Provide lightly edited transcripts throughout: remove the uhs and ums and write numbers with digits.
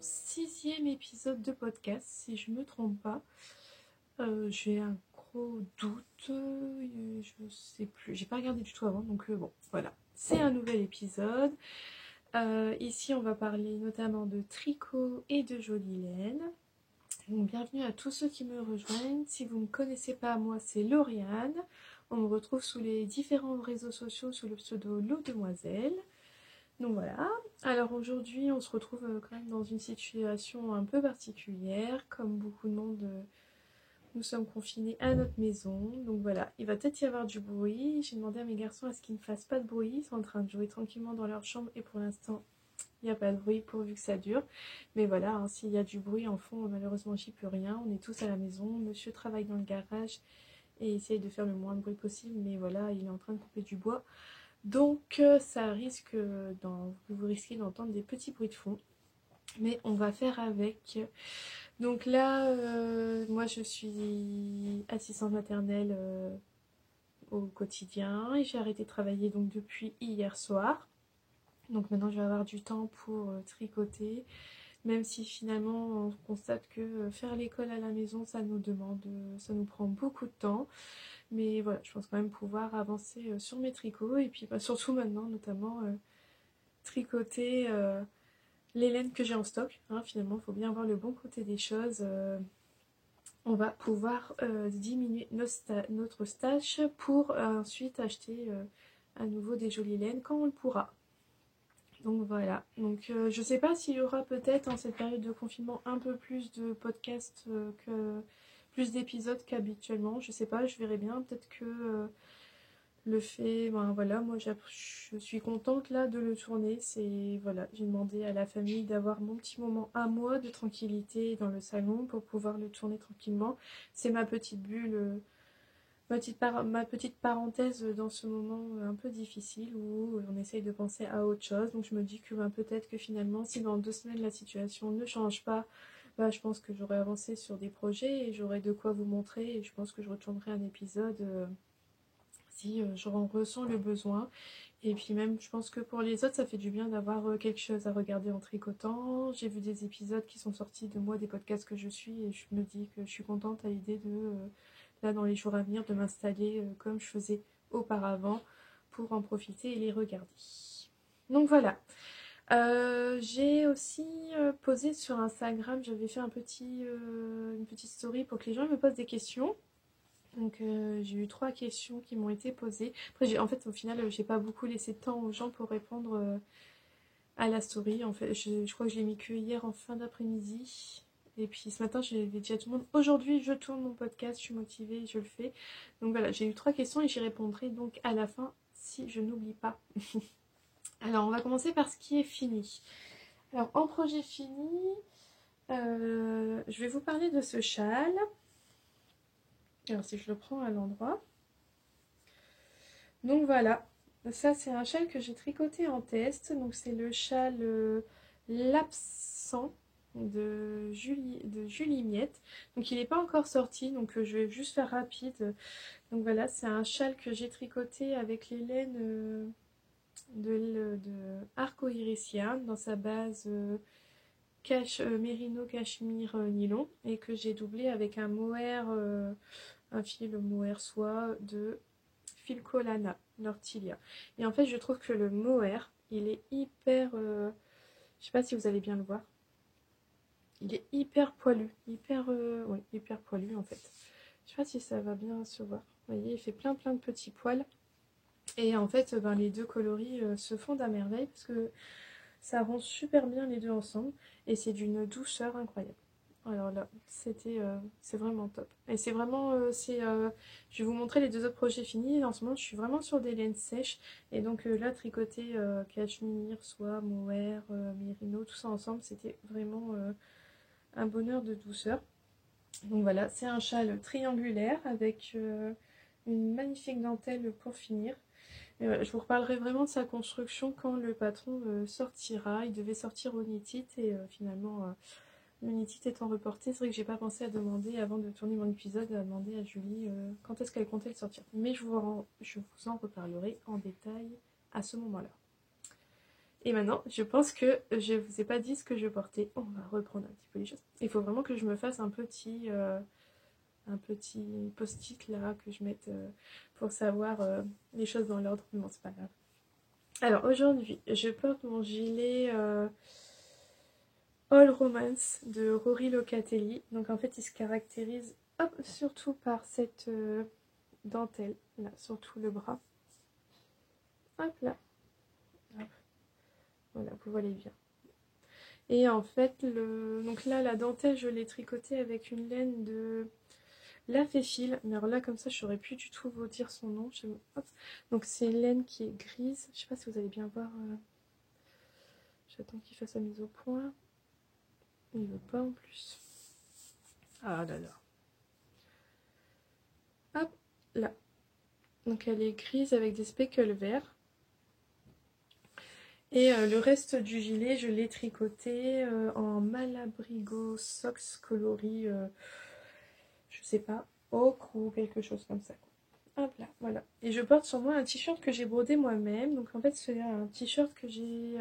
6e épisode de podcast, si je me trompe pas. J'ai un gros doute, je sais plus, j'ai pas regardé du tout avant, donc bon, voilà. C'est un nouvel épisode. Ici, on va parler notamment de tricot et de jolie laine. Donc, bienvenue à tous ceux qui me rejoignent. Si vous ne me connaissez pas, moi c'est Lauriane. On me retrouve sous les différents réseaux sociaux sous le pseudo Lo Demoiselle. Donc voilà, alors aujourd'hui on se retrouve quand même dans une situation un peu particulière, comme beaucoup de monde, nous sommes confinés à notre maison, donc voilà, il va peut-être y avoir du bruit, j'ai demandé à mes garçons à ce qu'ils ne fassent pas de bruit, ils sont en train de jouer tranquillement dans leur chambre et pour l'instant il n'y a pas de bruit pourvu que ça dure, mais voilà, hein, s'il y a du bruit en fond, malheureusement j'y peux rien, on est tous à la maison, monsieur travaille dans le garage et essaye de faire le moins de bruit possible, mais voilà, il est en train de couper du bois. Donc ça risque, vous risquez d'entendre des petits bruits de fond, mais on va faire avec. Donc là, moi je suis assistante maternelle au quotidien et j'ai arrêté de travailler donc depuis hier soir. Donc maintenant je vais avoir du temps pour tricoter, même si finalement on constate que faire l'école à la maison ça nous prend beaucoup de temps. Mais voilà, je pense quand même pouvoir avancer sur mes tricots et puis surtout maintenant notamment tricoter les laines que j'ai en stock. Hein, finalement, il faut bien voir le bon côté des choses. On va pouvoir diminuer notre stash pour ensuite acheter à nouveau des jolies laines quand on le pourra. Donc voilà, donc je sais pas s'il y aura peut-être en cette période de confinement un peu plus de podcasts plus d'épisodes qu'habituellement, je sais pas, je verrai bien, peut-être que le fait, ben voilà, moi je suis contente là de le tourner, c'est voilà, j'ai demandé à la famille d'avoir mon petit moment à moi de tranquillité dans le salon pour pouvoir le tourner tranquillement, c'est ma petite bulle. Ma petite parenthèse dans ce moment un peu difficile où on essaye de penser à autre chose. Donc je me dis que peut-être que finalement, si dans 2 semaines la situation ne change pas, je pense que j'aurai avancé sur des projets et j'aurai de quoi vous montrer. Et je pense que je retournerai un épisode si j'en ressens le besoin. Et puis même, je pense que pour les autres, ça fait du bien d'avoir quelque chose à regarder en tricotant. J'ai vu des épisodes qui sont sortis de moi, des podcasts que je suis, et je me dis que je suis contente à l'idée de là dans les jours à venir de m'installer comme je faisais auparavant pour en profiter et les regarder. Donc voilà. J'ai aussi posé sur Instagram, j'avais fait une petite story pour que les gens me posent des questions. Donc j'ai eu 3 questions qui m'ont été posées. Après, en fait, au final, j'ai pas beaucoup laissé de temps aux gens pour répondre à la story. En fait, je crois que je l'ai mis que hier en fin d'après-midi. Et puis ce matin, j'ai dit à tout le monde, aujourd'hui je tourne mon podcast, je suis motivée, je le fais. Donc voilà, j'ai eu 3 questions et j'y répondrai donc à la fin si je n'oublie pas. Alors on va commencer par ce qui est fini. Alors en projet fini, je vais vous parler de ce châle. Alors si je le prends à l'endroit. Donc voilà, ça c'est un châle que j'ai tricoté en test. Donc c'est le châle l'absent de Julie Miette. Donc il n'est pas encore sorti, donc je vais juste faire rapide. Donc voilà, c'est un châle que j'ai tricoté avec les laines de Arco-Iris dans sa base Mérino Cachemire Nylon et que j'ai doublé avec un mohair, un fil mohair soie de Filcolana Nortilia. Et en fait, je trouve que le mohair, il est hyper... je sais pas si vous allez bien le voir. Il est hyper poilu. Oui, hyper poilu en fait. Je sais pas si ça va bien se voir. Vous voyez, il fait plein de petits poils. Et en fait, les deux coloris se fondent à merveille parce que ça rend super bien les deux ensemble. Et c'est d'une douceur incroyable. Alors là, c'est vraiment top. Et c'est vraiment, je vais vous montrer les 2 autres projets finis. En ce moment, je suis vraiment sur des laines sèches. Et donc là, tricoter cachemire, soie, mohair, mérino, tout ça ensemble, c'était vraiment un bonheur de douceur. Donc voilà, c'est un châle triangulaire avec une magnifique dentelle pour finir. Et voilà, je vous reparlerai vraiment de sa construction quand le patron sortira. Il devait sortir au Knit It et finalement... le Knit It étant reporté, c'est vrai que j'ai pas pensé à demander, avant de tourner mon épisode, à demander à Julie quand est-ce qu'elle comptait le sortir. Mais je vous en reparlerai en détail à ce moment-là. Et maintenant, je pense que je vous ai pas dit ce que je portais. On va reprendre un petit peu les choses. Il faut vraiment que je me fasse un petit post-it là, que je mette pour savoir les choses dans l'ordre. Mais bon, c'est pas grave. Alors aujourd'hui, je porte mon gilet All Romance de Rory Locatelli. Donc en fait, il se caractérise surtout par cette dentelle là, sur tout le bras. Hop là. Hop. Voilà, vous voyez bien. Et en fait, donc là, la dentelle, je l'ai tricotée avec une laine de La Féfile. Mais alors là, comme ça, je saurais plus du tout vous dire son nom. Hop. Donc c'est une laine qui est grise. Je sais pas si vous allez bien voir. J'attends qu'il fasse la mise au point. Il veut pas en plus. Ah là là. Hop, là. Donc elle est grise avec des speckles verts. Et le reste du gilet, je l'ai tricoté en Malabrigo Socks coloris, je sais pas, ocre ou quelque chose comme ça. Hop là, voilà. Et je porte sur moi un t-shirt que j'ai brodé moi-même. Donc en fait, c'est un t-shirt que j'ai...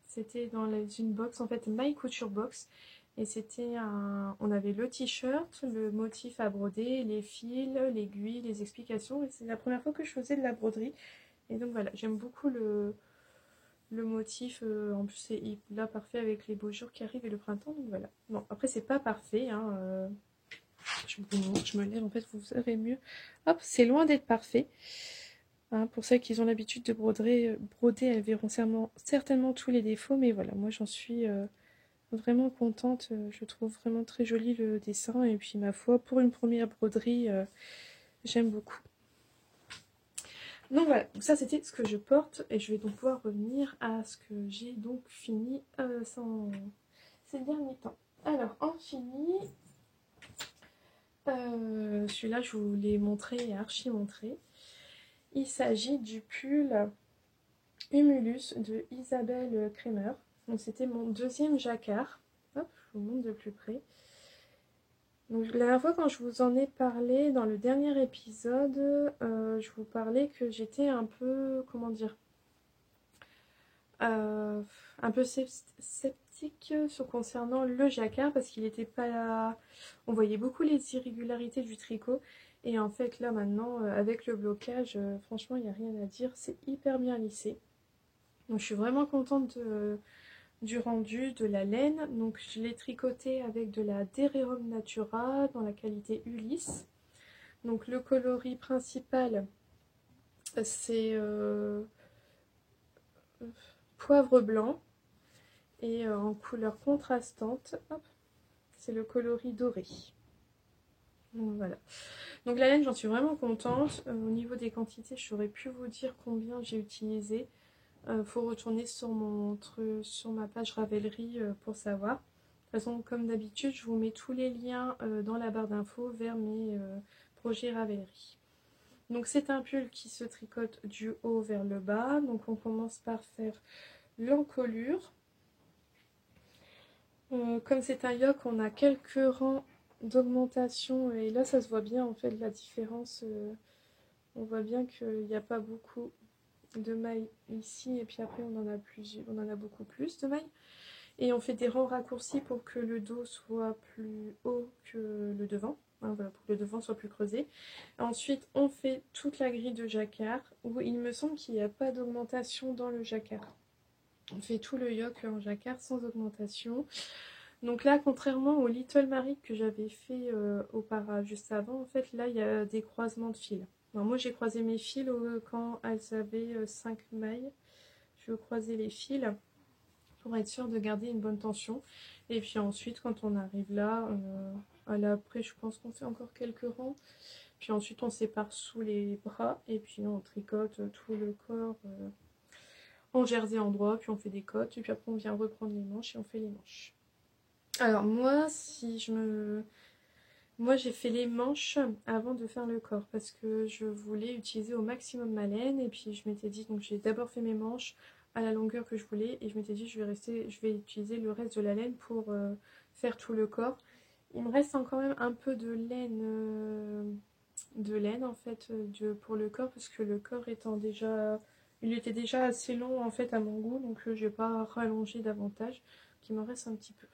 c'était dans une box, en fait, My Couture Box. Et c'était un... On avait le t-shirt, le motif à broder, les fils, l'aiguille, les explications. Et c'est la première fois que je faisais de la broderie. Et donc voilà, j'aime beaucoup le motif. En plus, c'est là parfait avec les beaux jours qui arrivent et le printemps. Donc voilà. Bon, après, c'est pas parfait. Hein, je me lève, en fait, vous verrez mieux. Hop, c'est loin d'être parfait. Hein, pour celles qui ont l'habitude de broder, elles verront certainement tous les défauts. Mais voilà, moi, j'en suis vraiment contente. Je trouve vraiment très joli le dessin. Et puis, ma foi, pour une première broderie, j'aime beaucoup. Donc voilà, donc ça c'était ce que je porte et je vais donc pouvoir revenir à ce que j'ai donc fini ces derniers temps. Alors en fini, celui-là je vous l'ai montré et archi montré. Il s'agit du pull Humulus de Isabelle Kremer. Donc c'était mon deuxième jacquard. Hop, je vous montre de plus près. Donc la dernière fois quand je vous en ai parlé dans le dernier épisode, je vous parlais que j'étais un peu, comment dire, un peu sceptique concernant le jacquard parce qu'il n'était pas... On voyait beaucoup les irrégularités du tricot. Et en fait là maintenant avec le blocage, franchement il n'y a rien à dire. C'est hyper bien lissé. Donc je suis vraiment contente du rendu de la laine. Donc je l'ai tricoté avec de la Dererum Natura dans la qualité Ulysse. Donc le coloris principal c'est poivre blanc. Et en couleur contrastante, c'est le coloris doré. Donc voilà. Donc la laine, j'en suis vraiment contente. Au niveau des quantités, je saurais plus vous dire combien j'ai utilisé. Faut retourner sur ma page Ravelry pour savoir. De toute façon, comme d'habitude, je vous mets tous les liens dans la barre d'infos vers mes projets Ravelry. Donc c'est un pull qui se tricote du haut vers le bas. Donc on commence par faire l'encolure. Comme c'est un yoke, on a quelques rangs d'augmentation et là ça se voit bien en fait la différence. On voit bien qu'il n'y a pas beaucoup de mailles ici et puis après on en a beaucoup plus de mailles. Et on fait des rangs raccourcis pour que le dos soit plus haut que le devant. Hein, voilà, pour que le devant soit plus creusé. Ensuite on fait toute la grille de jacquard où il me semble qu'il n'y a pas d'augmentation dans le jacquard. On fait tout le yoke en jacquard sans augmentation. Donc là, contrairement au Little Marie que j'avais fait juste avant, en fait, là, il y a des croisements de fils. Alors, moi, j'ai croisé mes fils quand elles avaient 5 mailles. Je croisais les fils pour être sûre de garder une bonne tension. Et puis ensuite, quand on arrive là, après, je pense qu'on fait encore quelques rangs. Puis ensuite, on sépare sous les bras et puis on tricote tout le corps en jersey endroit. Puis on fait des côtes et puis après, on vient reprendre les manches et on fait les manches. Alors moi, moi j'ai fait les manches avant de faire le corps parce que je voulais utiliser au maximum ma laine et puis je m'étais dit, donc j'ai d'abord fait mes manches à la longueur que je voulais et je m'étais dit je vais utiliser le reste de la laine pour faire tout le corps. Il me reste quand même un peu de laine en fait pour le corps parce que le corps étant déjà Il était déjà assez long en fait à mon goût, donc je vais pas rallonger davantage, qu'il m'en reste un petit peu.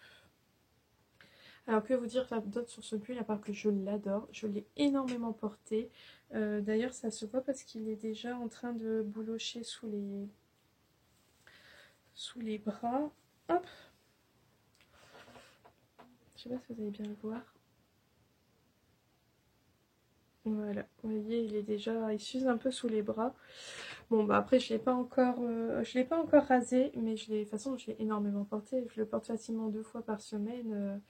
Alors que vous dire d'autre sur ce pull, à part que je l'adore, je l'ai énormément porté. D'ailleurs ça se voit parce qu'il est déjà en train de boulocher sous les bras. Hop, je sais pas si vous allez bien le voir. Voilà, vous voyez, il s'use un peu sous les bras. Bon, bah après, je l'ai pas encore rasé, mais de toute façon, je l'ai énormément porté. Je le porte facilement 2 fois par semaine.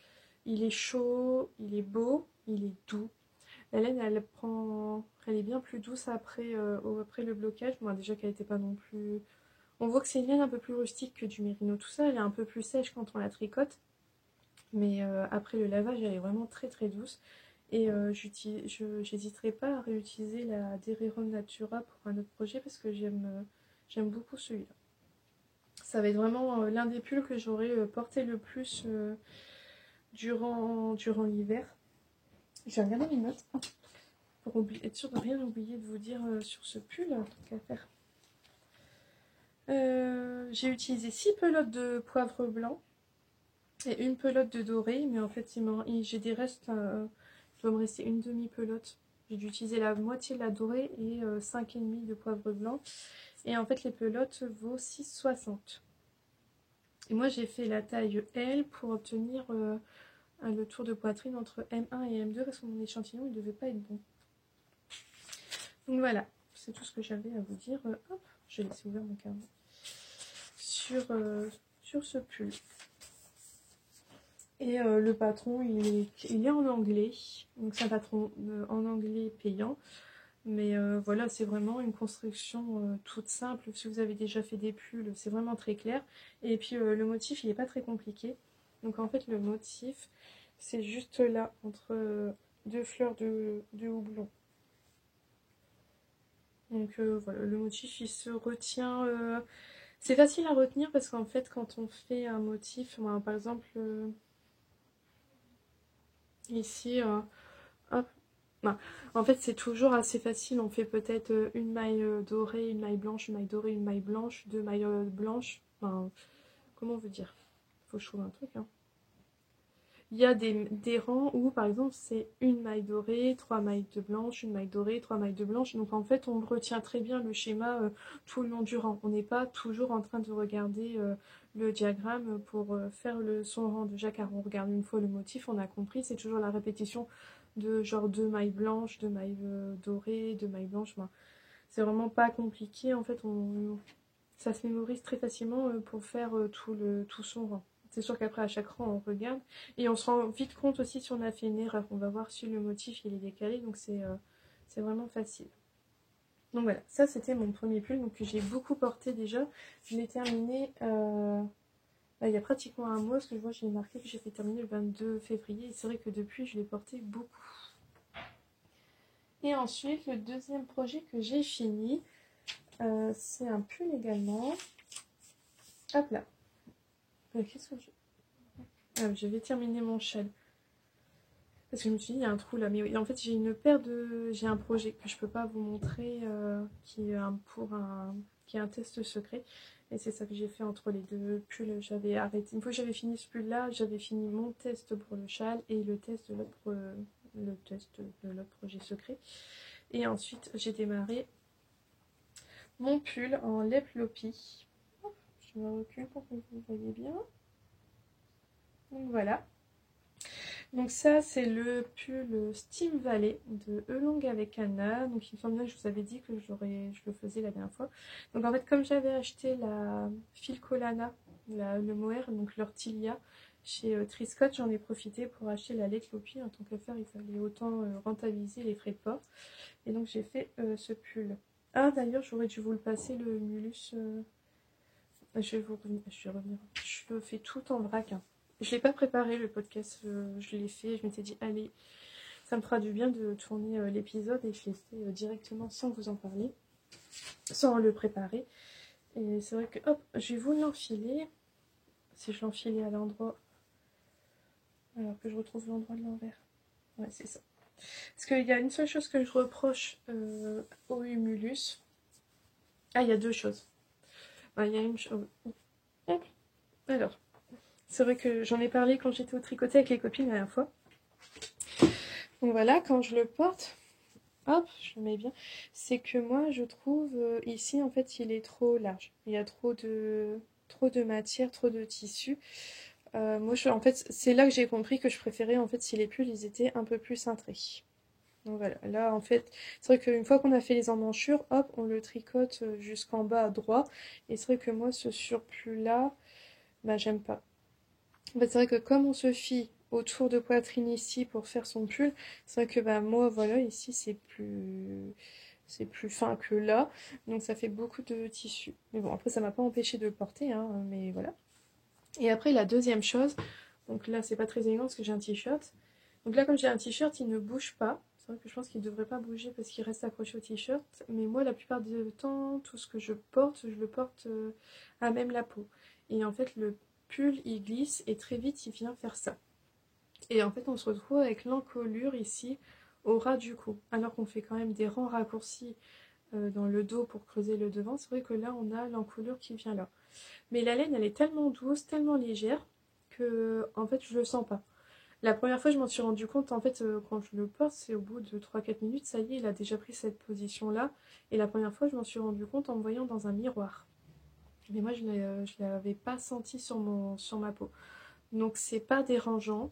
Il est chaud, il est beau, il est doux. La laine, elle est bien plus douce après le blocage. Bon, déjà qu'elle n'était pas non plus. On voit que c'est une laine un peu plus rustique que du mérino, tout ça. Elle est un peu plus sèche quand on la tricote, mais après le lavage, elle est vraiment très très douce. Et j'hésiterai pas à réutiliser la Deriron Natura pour un autre projet parce que j'aime beaucoup celui-là. Ça va être vraiment l'un des pulls que j'aurais porté le plus durant l'hiver. J'ai regardé mes notes pour être sûre de rien oublier de vous dire sur ce pull, tant qu'à faire. J'ai utilisé 6 pelotes de poivre blanc et une pelote de doré, mais en fait j'ai des restes. Il doit me rester une demi-pelote. J'ai dû utiliser la moitié de la dorée et 5,5 de poivre blanc. Et en fait, les pelotes vaut 6,60. Et moi, j'ai fait la taille L pour obtenir le tour de poitrine entre M1 et M2 parce que mon échantillon, il devait pas être bon. Donc voilà, c'est tout ce que j'avais à vous dire. Hop, j'ai laissé ouvert mon carnet. Sur ce pull. Et le patron, il est en anglais. Donc c'est un patron en anglais payant. Mais voilà, c'est vraiment une construction toute simple. Si vous avez déjà fait des pulls, c'est vraiment très clair. Et puis le motif, il n'est pas très compliqué. Donc en fait, le motif, c'est juste là, entre 2 fleurs de houblon. Donc voilà, le motif, il se retient. C'est facile à retenir parce qu'en fait, quand on fait un motif, par exemple, ici, hop. Non. En fait, c'est toujours assez facile. On fait peut-être une maille dorée, une maille blanche, une maille dorée, une maille blanche, 2 mailles blanches. Enfin, comment vous dire? Faut que je trouve un truc. Hein. Il y a des rangs où, par exemple, c'est une maille dorée, 3 mailles de blanche, une maille dorée, 3 mailles de blanche. Donc, en fait, on retient très bien le schéma tout le long du rang. On n'est pas toujours en train de regarder le diagramme pour faire son rang. Déjà, car on regarde une fois le motif, on a compris. C'est toujours la répétition de genre 2 mailles blanches, 2 mailles dorées, 2 mailles blanches. Ben, c'est vraiment pas compliqué. En fait, ça se mémorise très facilement pour faire tout son rang. C'est sûr qu'après, à chaque rang, on regarde. Et on se rend vite compte aussi si on a fait une erreur. On va voir si le motif il est décalé. Donc, c'est vraiment facile. Donc voilà, ça c'était mon premier pull. Donc, que j'ai beaucoup porté déjà. Je l'ai terminé il y a pratiquement un mois. Parce que je vois, j'ai marqué que j'ai fait terminer le 22 février. Et c'est vrai que depuis, je l'ai porté beaucoup. Et ensuite, le deuxième projet que j'ai fini, c'est un pull également. Hop là. Qu'est-ce que je vais terminer mon châle. Parce que je me suis dit, il y a un trou là. Mais en fait, j'ai un projet que je peux pas vous montrer qui est un test secret. Et c'est ça que j'ai fait entre les deux pulls. J'avais arrêté. Une fois que j'avais fini ce pull là, j'avais fini mon test pour le châle et le test de l'autre projet secret. Et ensuite, j'ai démarré mon pull en lait floppy. Je me recule pour que vous voyez bien. Donc voilà. Donc ça, c'est le pull Steam Valley de Elong avec Anna. Donc il me semble bien que je vous avais dit que je le faisais la dernière fois. Donc en fait, comme j'avais acheté la Filcolana, le mohair, donc l'ortilia, chez Triscott, j'en ai profité pour acheter la lait floppy. En tant qu'affaire, il fallait autant rentabiliser les frais de port. Et donc j'ai fait ce pull. Ah d'ailleurs, j'aurais dû vous le passer, le Mulus. Je vais revenir. Je le fais tout en vrac. Hein. Je ne l'ai pas préparé le podcast, je l'ai fait. Je m'étais dit, allez, ça me fera du bien de tourner l'épisode et je l'ai fait directement sans vous en parler, sans le préparer. Et c'est vrai que, hop, je vais vous l'enfiler. Si je l'enfilais à l'endroit, alors que je retrouve l'endroit de l'envers. Ouais, c'est ça. Parce qu'il y a une seule chose que je reproche au Humulus, Ah, il y a deux choses. Ah, il y a une chose. Hop. Alors, c'est vrai que j'en ai parlé quand j'étais au tricoté avec les copines la dernière fois. Donc voilà, quand je le porte, hop, je le mets bien. C'est que moi, je trouve ici, en fait, il est trop large. Il y a trop de matière, trop de tissu. Moi, en fait, c'est là que j'ai compris que je préférais, en fait, si les pulls, ils étaient un peu plus cintrés. Donc voilà, là, en fait, c'est vrai qu'une fois qu'on a fait les emmanchures, hop, on le tricote jusqu'en bas à droit. Et c'est vrai que moi, ce surplus-là, bah, j'aime pas. En fait, c'est vrai que comme on se fie autour de poitrine ici pour faire son pull, c'est vrai que bah, moi, voilà, ici, c'est plus fin que là. Donc ça fait beaucoup de tissu. Mais bon, après, ça m'a pas empêché de le porter, hein, mais voilà. Et après, la deuxième chose, donc là, c'est pas très élégant parce que j'ai un t-shirt. Donc là, comme j'ai un t-shirt, il ne bouge pas. C'est vrai que je pense qu'il ne devrait pas bouger parce qu'il reste accroché au t-shirt. Mais moi, la plupart du temps, tout ce que je le porte à même la peau. Et en fait, le pull, il glisse et très vite, il vient faire ça. Et en fait, on se retrouve avec l'encolure ici au ras du cou. Alors qu'on fait quand même des rangs raccourcis dans le dos pour creuser le devant. C'est vrai que là, on a l'encolure qui vient là. Mais la laine, elle est tellement douce, tellement légère que en fait, je le sens pas. La première fois, je m'en suis rendu compte, en fait, quand je le porte, c'est au bout de 3-4 minutes, ça y est, il a déjà pris cette position-là. Et la première fois, je m'en suis rendu compte en me voyant dans un miroir. Mais moi, je ne l'avais pas senti sur ma peau. Donc, c'est pas dérangeant,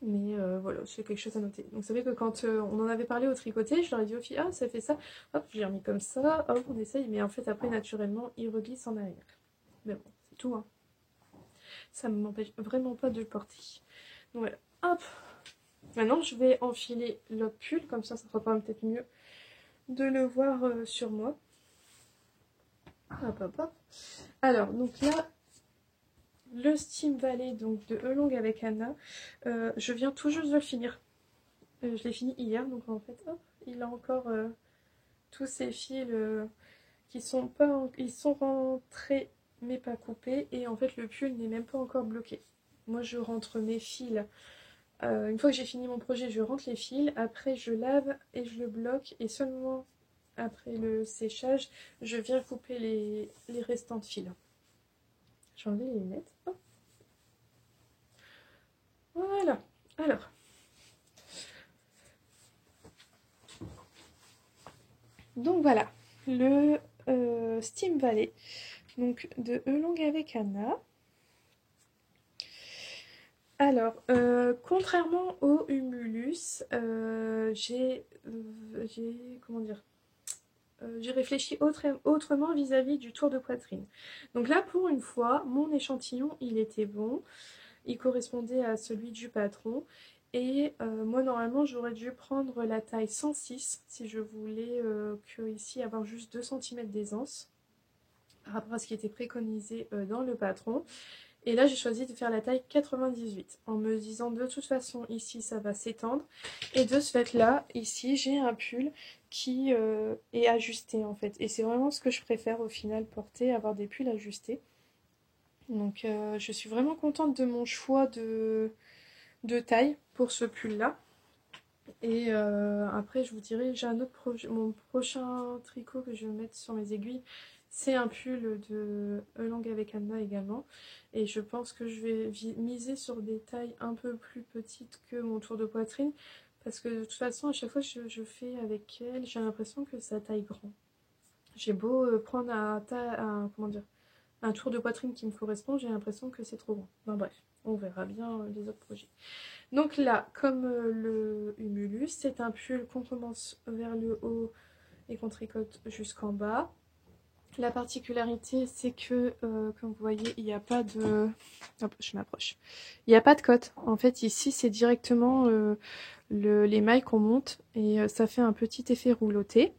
mais voilà, c'est quelque chose à noter. Donc, c'est vrai que quand on en avait parlé au tricoté, je leur ai dit aux filles, ah, ça fait ça. Hop, je l'ai remis comme ça, hop, on essaye. Mais en fait, après, naturellement, il reglisse en arrière. Mais bon, c'est tout, hein. Ça ne m'empêche vraiment pas de le porter. Donc, voilà, hop. Maintenant, je vais enfiler l'autre pull, comme ça sera quand même peut-être mieux de le voir sur moi. Hop, hop, hop. Alors, donc là, le Steam Valley donc de Elong avec Anna, je viens tout juste de le finir. Je l'ai fini hier, donc en fait, hop, il a encore tous ces fils qui sont pas, ils sont rentrés mais pas coupés, et en fait le pull n'est même pas encore bloqué. Moi, je rentre mes fils. Une fois que j'ai fini mon projet, je rentre les fils, après je lave et je le bloque, et seulement après le séchage, je viens couper les restants de fils. J'ai enlevé les lunettes. Oh. Voilà. Alors. Donc voilà, le Steam Valley, donc de Elong avec Anna. Alors, contrairement au Humulus, comment dire, j'ai réfléchi autrement vis-à-vis du tour de poitrine. Donc là, pour une fois, mon échantillon, il était bon. Il correspondait à celui du patron. Et moi, normalement, j'aurais dû prendre la taille 106 si je voulais ici avoir juste 2 cm d'aisance par rapport à ce qui était préconisé dans le patron. Et là, j'ai choisi de faire la taille 98 en me disant de toute façon, ici, ça va s'étendre. Et de ce fait-là, ici, j'ai un pull qui est ajusté en fait. Et c'est vraiment ce que je préfère au final porter, avoir des pulls ajustés. Donc, je suis vraiment contente de mon choix de taille pour ce pull là. Et après je vous dirai, j'ai un autre projet, mon prochain tricot que je vais mettre sur mes aiguilles, c'est un pull de Elong avec Anna également, et je pense que je vais miser sur des tailles un peu plus petites que mon tour de poitrine, parce que de toute façon à chaque fois que je fais avec elle, j'ai l'impression que ça taille grand. J'ai beau prendre comment dire, un tour de poitrine qui me correspond, j'ai l'impression que c'est trop grand. Enfin bref, on verra bien les autres projets. Donc là, comme le Humulus, c'est un pull qu'on commence vers le haut et qu'on tricote jusqu'en bas. La particularité, c'est que, comme vous voyez, il n'y a pas de... Hop, je m'approche. Il n'y a pas de cote. En fait, ici, c'est directement les mailles qu'on monte et ça fait un petit effet rouloté.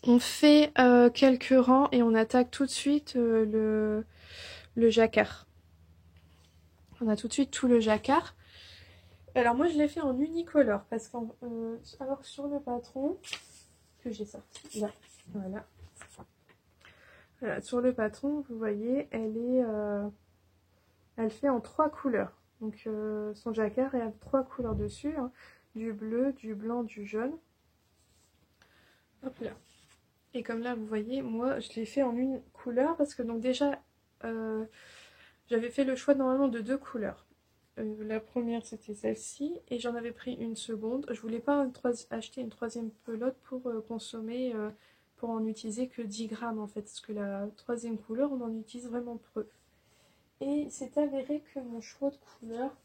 On fait quelques rangs et on attaque tout de suite le jacquard. On a tout de suite tout le jacquard. Alors moi je l'ai fait en unicolore parce alors sur le patron que j'ai sorti là, voilà. Voilà, sur le patron vous voyez elle fait en 3 couleurs. Donc son jacquard est à 3 couleurs dessus, hein, du bleu, du blanc, du jaune. Hop là. Et comme là, vous voyez, moi, je l'ai fait en une couleur parce que donc déjà, euh, j'avais fait le choix normalement de 2 couleurs. La première, c'était celle-ci et j'en avais pris une seconde. Je voulais pas acheter une troisième pelote pour consommer, pour en utiliser que 10 grammes en fait, parce que la troisième couleur, on en utilise vraiment peu. Et c'est avéré que mon choix de couleur,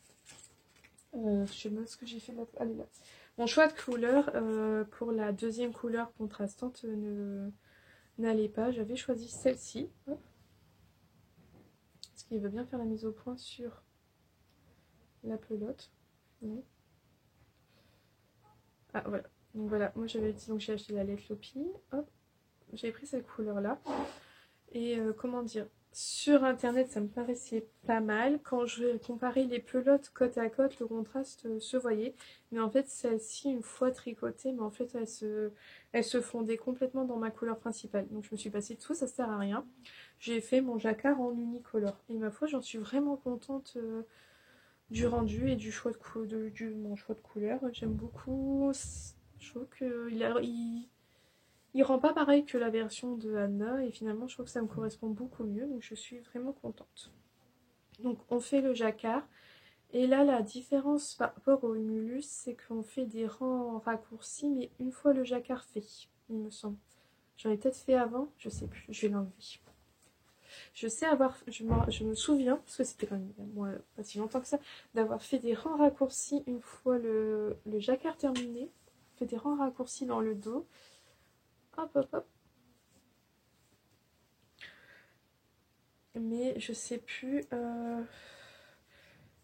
je sais pas ce que j'ai fait là. Allez là. Mon choix de couleur pour la deuxième couleur contrastante n'allait pas. J'avais choisi celle-ci. Parce qu'il veut bien faire la mise au point sur la pelote. Oui. Ah voilà. Donc voilà, moi j'avais dit, donc j'ai acheté la Let Lopi. Hop, j'ai pris cette couleur là. Et comment dire, sur internet ça me paraissait pas mal. Quand je comparais les pelotes côte à côte, le contraste se voyait. Mais en fait celle-ci, une fois tricotée, mais en fait elle se fondait complètement dans ma couleur principale. Donc je me suis passée de tout, ça sert à rien. J'ai fait mon jacquard en unicolore. Et ma foi j'en suis vraiment contente du rendu et du choix mon choix de couleur. J'aime beaucoup. Je trouve il rend pas pareil que la version de Anna et finalement je trouve que ça me correspond beaucoup mieux, donc je suis vraiment contente. Donc on fait le jacquard et là la différence par rapport au humulus, c'est qu'on fait des rangs raccourcis mais une fois le jacquard fait, il me semble. J'en ai peut-être fait avant, je sais plus, je vais l'enlever. Je sais avoir, je me souviens, parce que c'était quand même moi, pas si longtemps que ça, d'avoir fait des rangs raccourcis une fois le jacquard terminé. Fait des rangs raccourcis dans le dos. Hop, hop, hop. Mais je sais plus.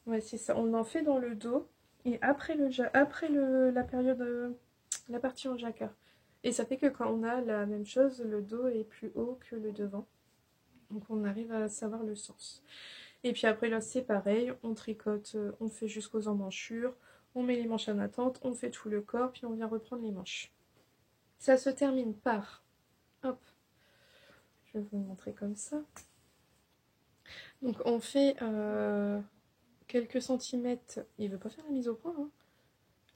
Ouais, c'est ça. On en fait dans le dos. Et après, la période, la partie en jacquard. Et ça fait que quand on a la même chose, le dos est plus haut que le devant. Donc on arrive à savoir le sens. Et puis après là c'est pareil, on tricote, on fait jusqu'aux emmanchures, on met les manches en attente, on fait tout le corps, puis on vient reprendre les manches. Ça se termine par, hop, je vais vous montrer comme ça. Donc on fait quelques centimètres, il veut pas faire la mise au point, hein.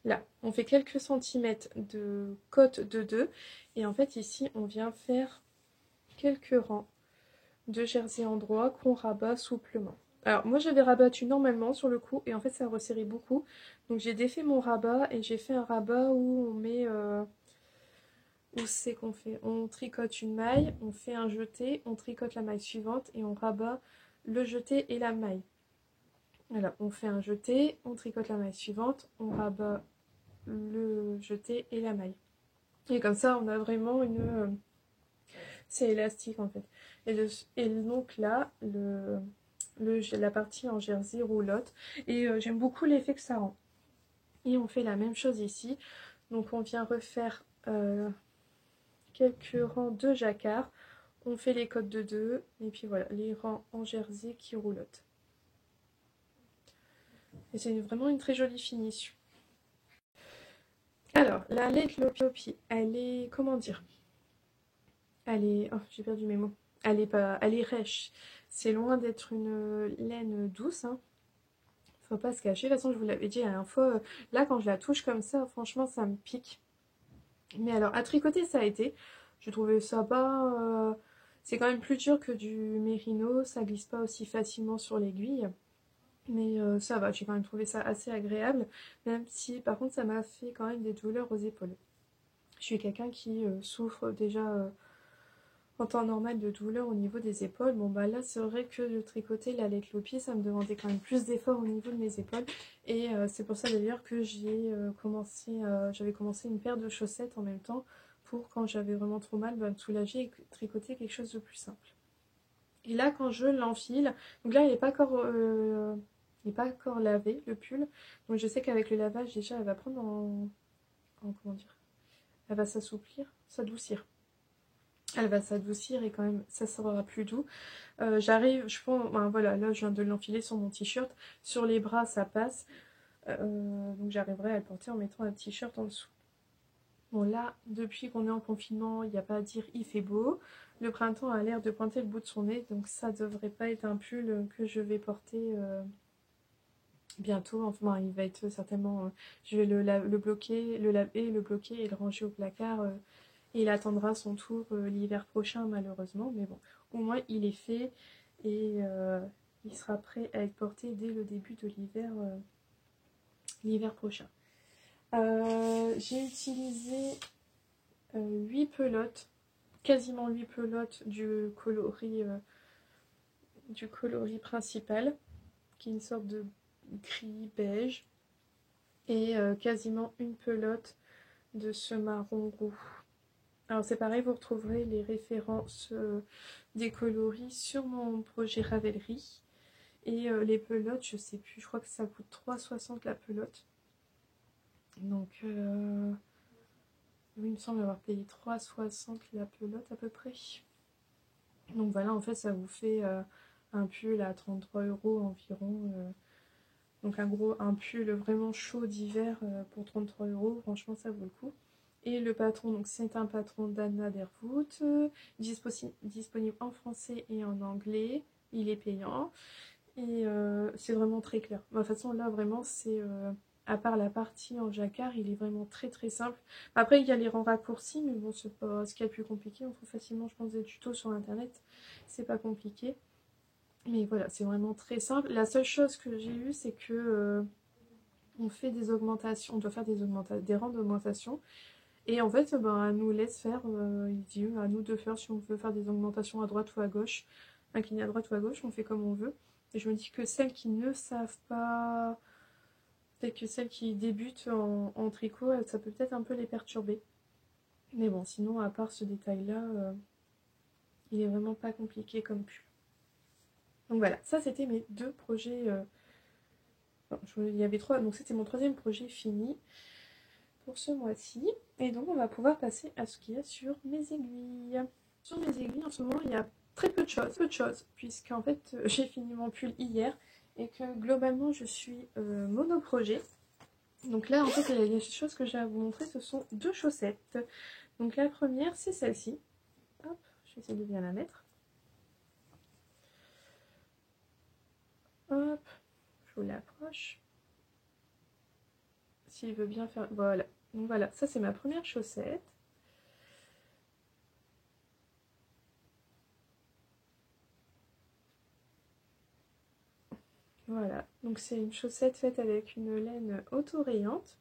Là, on fait quelques centimètres de côte de 2, et en fait ici on vient faire quelques rangs de jersey endroit qu'on rabat souplement. Alors moi j'avais rabattu normalement sur le coup et en fait ça resserrait beaucoup. Donc j'ai défait mon rabat et j'ai fait un rabat où on met... où c'est qu'on fait? On tricote une maille, on fait un jeté, on tricote la maille suivante et on rabat le jeté et la maille. Voilà, on fait un jeté, on tricote la maille suivante, on rabat le jeté et la maille. Et comme ça on a vraiment une... c'est élastique en fait. Et donc là, la partie en jersey roulotte. Et j'aime beaucoup l'effet que ça rend. Et on fait la même chose ici. Donc on vient refaire quelques rangs de jacquard. On fait les côtes de 2. Et puis voilà, les rangs en jersey qui roulotte. Et c'est vraiment une très jolie finition. Alors, la Let Lopi, elle est... comment dire? Elle est... oh, j'ai perdu mes mots. Elle est rêche. C'est loin d'être une laine douce, hein. Faut pas se cacher. De toute façon, je vous l'avais dit la dernière fois, là, quand je la touche comme ça, franchement, ça me pique. Mais alors, à tricoter, ça a été. Je trouvais ça pas... c'est quand même plus dur que du mérino. Ça glisse pas aussi facilement sur l'aiguille. Mais ça va, j'ai quand même trouvé ça assez agréable. Même si, par contre, ça m'a fait quand même des douleurs aux épaules. Je suis quelqu'un qui souffre déjà en temps normal de douleur au niveau des épaules. Bon bah là c'est vrai que de tricoter la Let Lopi, ça me demandait quand même plus d'efforts au niveau de mes épaules. Et c'est pour ça d'ailleurs que j'avais commencé une paire de chaussettes en même temps pour quand j'avais vraiment trop mal, me soulager et tricoter quelque chose de plus simple. Et là quand je l'enfile, donc là il n'est pas encore lavé le pull, donc je sais qu'avec le lavage déjà elle va prendre en comment dire, elle va s'assouplir, s'adoucir. Elle va s'adoucir et quand même ça sera plus doux. J'arrive, je pense, ben voilà, là je viens de l'enfiler sur mon t-shirt. Sur les bras ça passe. Donc j'arriverai à le porter en mettant un t-shirt en dessous. Bon là, depuis qu'on est en confinement, il n'y a pas à dire il fait beau. Le printemps a l'air de pointer le bout de son nez, donc ça devrait pas être un pull que je vais porter bientôt. Enfin, il va être certainement... je vais le bloquer, le laver, le bloquer et le ranger au placard Et il attendra son tour l'hiver prochain malheureusement. Mais bon, au moins il est fait et il sera prêt à être porté dès le début de l'hiver prochain. J'ai utilisé 8 pelotes, quasiment 8 pelotes du coloris principal, qui est une sorte de gris beige, et quasiment une pelote de ce marron roux. Alors c'est pareil, vous retrouverez les références des coloris sur mon projet Ravelry. Et les pelotes, je sais plus, je crois que ça coûte 3,60 la pelote. Donc, oui, il me semble avoir payé 3,60 la pelote à peu près. Donc voilà, en fait, ça vous fait un pull à 33 € environ. Donc un pull vraiment chaud d'hiver pour 33 €. Franchement, ça vaut le coup. Et le patron, donc c'est un patron d'Anna Derwood, disponible en français et en anglais. Il est payant. Et c'est vraiment très clair. De toute façon, là, vraiment, c'est... à part la partie en jacquard, il est vraiment très très simple. Après, il y a les rangs raccourcis, mais bon, c'est pas ce qu'il y a de plus compliqué. On trouve facilement, je pense, des tutos sur Internet. C'est pas compliqué. Mais voilà, c'est vraiment très simple. La seule chose que j'ai eue, c'est que on fait des augmentations. On doit faire des rangs d'augmentation. Et en fait, ben, elle nous laisse faire, il dit à nous de faire si on veut faire des augmentations à droite ou à gauche. Inclinées à droite ou à gauche, on fait comme on veut. Et je me dis que celles qui ne savent pas, peut-être que celles qui débutent en tricot, ça peut peut-être un peu les perturber. Mais bon, sinon, à part ce détail-là, il est vraiment pas compliqué comme pull. Donc voilà, ça c'était mes deux projets. Il y avait 3, donc c'était mon troisième projet fini pour ce mois-ci. Et donc on va pouvoir passer à ce qu'il y a sur mes aiguilles. Sur mes aiguilles, en ce moment, il y a très peu de choses, puisqu'en fait, j'ai fini mon pull hier et que globalement, je suis monoprojet. Donc là, en fait, les choses que j'ai à vous montrer, ce sont deux chaussettes. Donc la première, c'est celle-ci. Hop, je vais essayer de bien la mettre. Hop, je vous l'approche. S'il veut bien faire... Voilà. Donc voilà, ça c'est ma première chaussette. Voilà, donc c'est une chaussette faite avec une laine auto-rayante.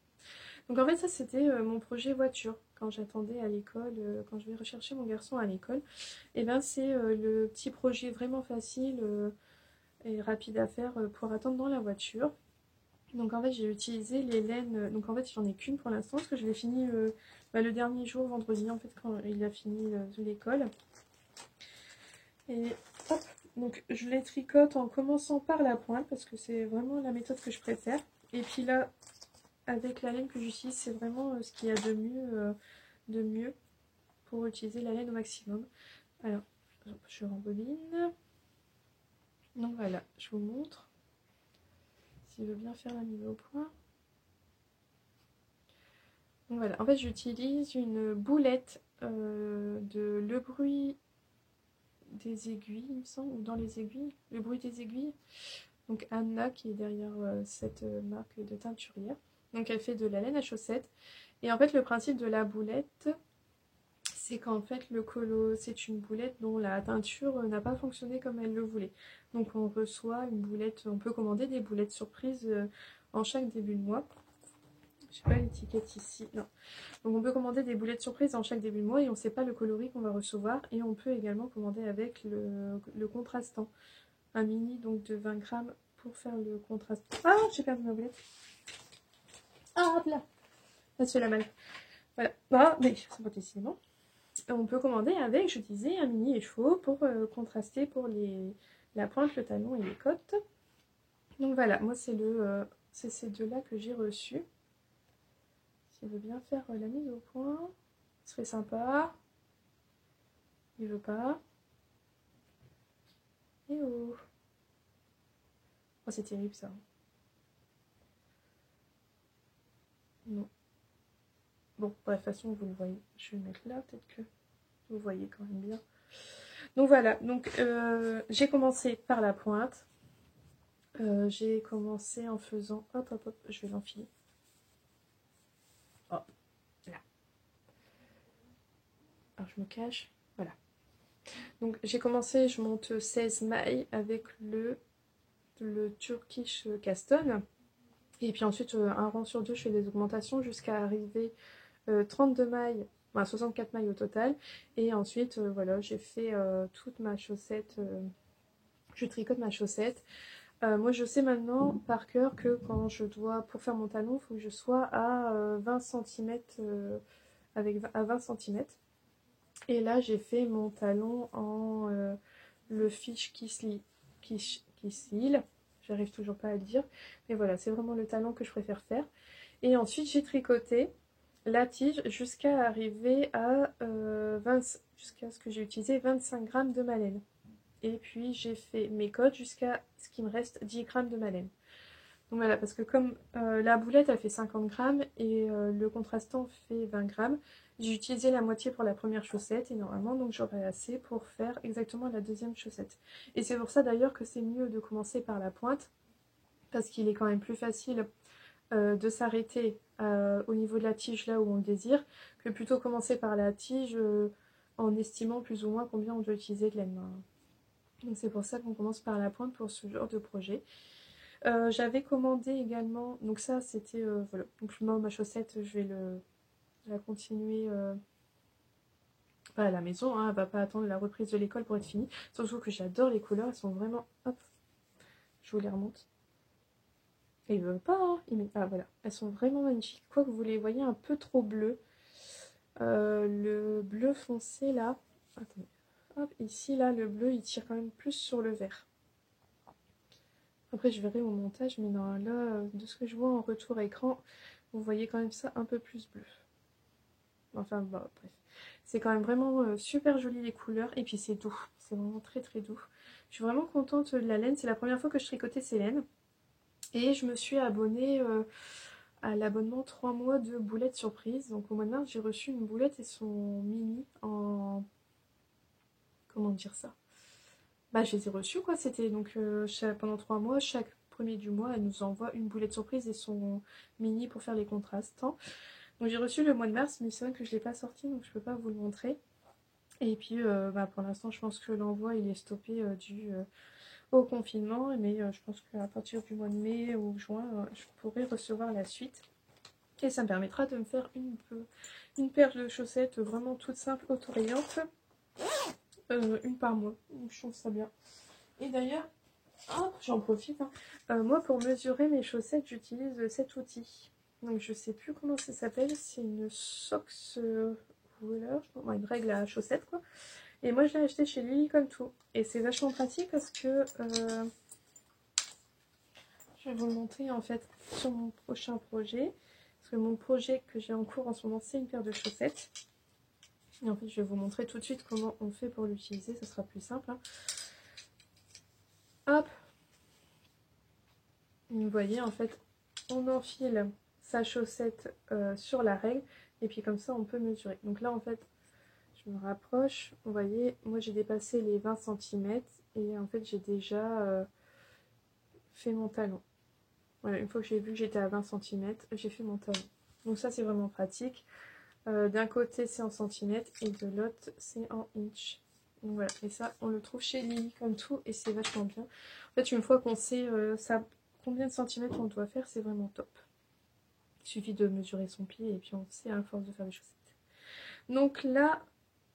Donc en fait ça c'était mon projet voiture quand j'attendais à l'école, quand je vais rechercher mon garçon à l'école. Et bien c'est le petit projet vraiment facile et rapide à faire pour attendre dans la voiture. Donc en fait j'ai utilisé les laines, donc en fait j'en ai qu'une pour l'instant parce que je l'ai fini le dernier jour, vendredi en fait quand il a fini l'école. Et hop, donc je les tricote en commençant par la pointe parce que c'est vraiment la méthode que je préfère. Et puis là, avec la laine que j'utilise, c'est vraiment ce qu'il y a de mieux pour utiliser la laine au maximum. Alors, je rembobine. Donc voilà, je vous montre. S'il veut bien faire la mise au point. Donc voilà, en fait j'utilise une boulette de Le Bruit des aiguilles, il me semble, ou dans les aiguilles, Le Bruit des aiguilles. Donc Anna qui est derrière cette marque de teinturière. Donc elle fait de la laine à chaussettes. Et en fait le principe de la boulette, c'est qu'en fait le colo, c'est une boulette dont la teinture n'a pas fonctionné comme elle le voulait. Donc on reçoit une boulette, on peut commander des boulettes surprises en chaque début de mois. Je sais pas l'étiquette ici, non. Donc on peut commander des boulettes surprises en chaque début de mois et on ne sait pas le coloris qu'on va recevoir. Et on peut également commander avec le contrastant. Un mini donc de 20 grammes pour faire le contraste. Ah, j'ai perdu ma boulette. Ah, hop là. Ça se fait la malle. Voilà. Ah, mais c'est pas décidément. On peut commander avec, je disais, un mini écheveau pour contraster pour la pointe, le talon et les côtes. Donc voilà, moi c'est ces deux-là que j'ai reçus. S'il veut bien faire la mise au point, ce serait sympa. Il veut pas. Et oh. Oh, c'est terrible ça. Non. Bon, bref, de toute façon, vous le voyez. Je vais le mettre là, peut-être que vous voyez quand même bien. Donc voilà, donc j'ai commencé par la pointe. J'ai commencé en faisant... Hop, hop, hop, je vais l'enfiler. Oh, là. Alors je me cache, voilà. Donc j'ai commencé, je monte 16 mailles avec le Turkish Caston. Et puis ensuite, un rang sur deux, je fais des augmentations jusqu'à arriver 32 mailles, enfin 64 mailles au total. Et ensuite, voilà, j'ai fait toute ma chaussette, je tricote ma chaussette. Moi, je sais maintenant par cœur que quand je dois, pour faire mon talon, il faut que je sois à 20 cm, à 20 cm. Et là, j'ai fait mon talon en le fiche Kissil. J'arrive toujours pas à le dire. Mais voilà, c'est vraiment le talon que je préfère faire. Et ensuite, j'ai tricoté la tige jusqu'à arriver à jusqu'à ce que j'ai utilisé 25 grammes de ma laine. Et puis, j'ai fait mes codes jusqu'à ce qu'il me reste 10 grammes de ma laine. Donc voilà, parce que comme la boulette, elle fait 50 grammes et le contrastant fait 20 grammes, j'ai utilisé la moitié pour la première chaussette et normalement, donc j'aurai assez pour faire exactement la deuxième chaussette. Et c'est pour ça d'ailleurs que c'est mieux de commencer par la pointe, parce qu'il est quand même plus facile de s'arrêter au niveau de la tige là où on le désire, que plutôt commencer par la tige en estimant plus ou moins combien on doit utiliser de laine. Donc c'est pour ça qu'on commence par la pointe pour ce genre de projet. J'avais commandé également, donc ça c'était, voilà, donc moi ma chaussette je vais la continuer à la maison, hein, elle va pas attendre la reprise de l'école pour être finie, surtout que j'adore les couleurs, elles sont vraiment, hop, je vous les remonte, et il veut pas, hein, ah voilà, elles sont vraiment magnifiques, quoique vous les voyez un peu trop bleues, le bleu foncé là, attendez, hop, ici là le bleu il tire quand même plus sur le vert. Après, je verrai au montage, mais non, là, de ce que je vois en retour écran, vous voyez quand même ça un peu plus bleu. Enfin, bah, bref. C'est quand même vraiment super joli les couleurs, et puis c'est doux. C'est vraiment très très doux. Je suis vraiment contente de la laine. C'est la première fois que je tricotais ces laines. Et je me suis abonnée à l'abonnement 3 mois de boulettes surprise. Donc au mois de mars, j'ai reçu une boulette et son mini en... Comment dire ça? Bah, je les ai reçus quoi, c'était donc pendant 3 mois, chaque premier du mois, elle nous envoie une boulette surprise et son mini pour faire les contrastants. Donc j'ai reçu le mois de mars, mais c'est vrai que je ne l'ai pas sorti, donc je ne peux pas vous le montrer. Et puis bah, pour l'instant, je pense que l'envoi il est stoppé dû au confinement, mais je pense qu'à partir du mois de mai ou juin, je pourrai recevoir la suite. Et ça me permettra de me faire une paire de chaussettes vraiment toute simple, autorayantes. Une par mois, je trouve ça bien. Et d'ailleurs, j'en profite, hein. Moi pour mesurer mes chaussettes j'utilise cet outil. Donc je sais plus comment ça s'appelle, c'est une socks ruler, une règle à chaussettes quoi. Et moi je l'ai acheté chez Lily comme tout. Et c'est vachement pratique parce que je vais vous le montrer en fait sur mon prochain projet. Parce que mon projet que j'ai en cours en ce moment c'est une paire de chaussettes. Et en fait je vais vous montrer tout de suite comment on fait pour l'utiliser, ce sera plus simple. Hein. Hop. Vous voyez en fait on enfile sa chaussette sur la règle et puis comme ça on peut mesurer. Donc là en fait je me rapproche, vous voyez moi j'ai dépassé les 20 cm et en fait j'ai déjà fait mon talon. Voilà, une fois que j'ai vu que j'étais à 20 cm, j'ai fait mon talon. Donc ça c'est vraiment pratique. D'un côté c'est en centimètres et de l'autre c'est en inch. Donc voilà, et ça on le trouve chez Lily comme tout et c'est vachement bien. En fait une fois qu'on sait combien de centimètres on doit faire, c'est vraiment top. Il suffit de mesurer son pied et puis on sait à force de faire les chaussettes. Donc là,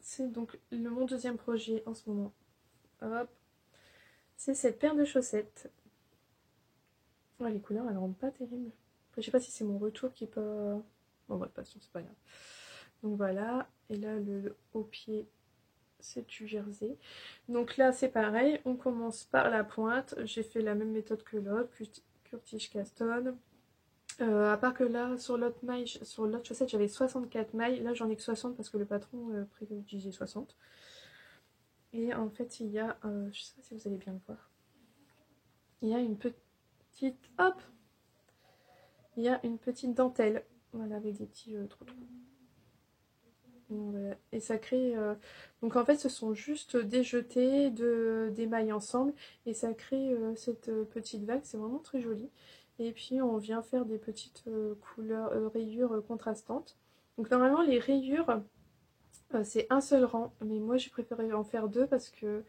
c'est donc mon deuxième projet en ce moment. Hop, c'est cette paire de chaussettes. Ouais, les couleurs elles rendent pas terribles. Après, je sais pas si c'est mon retour qui est pas... Bon bref, passons, c'est pas grave. Donc voilà, et là le haut pied c'est du jersey. Donc là c'est pareil, on commence par la pointe. J'ai fait la même méthode que l'autre, Kurtish Caston. À part que là sur l'autre maille, sur l'autre chaussette j'avais 64 mailles, là j'en ai que 60 parce que le patron préconisait 60. Et en fait il y a, je sais pas si vous allez bien le voir, il y a une petite, hop, il y a une petite dentelle, voilà avec des petits trous. Voilà. Et ça crée, donc en fait ce sont juste des jetés des mailles ensemble et ça crée cette petite vague, c'est vraiment très joli. Et puis on vient faire des petites rayures contrastantes. Donc normalement les rayures, C'est un seul rang, mais moi j'ai préféré en faire deux parce que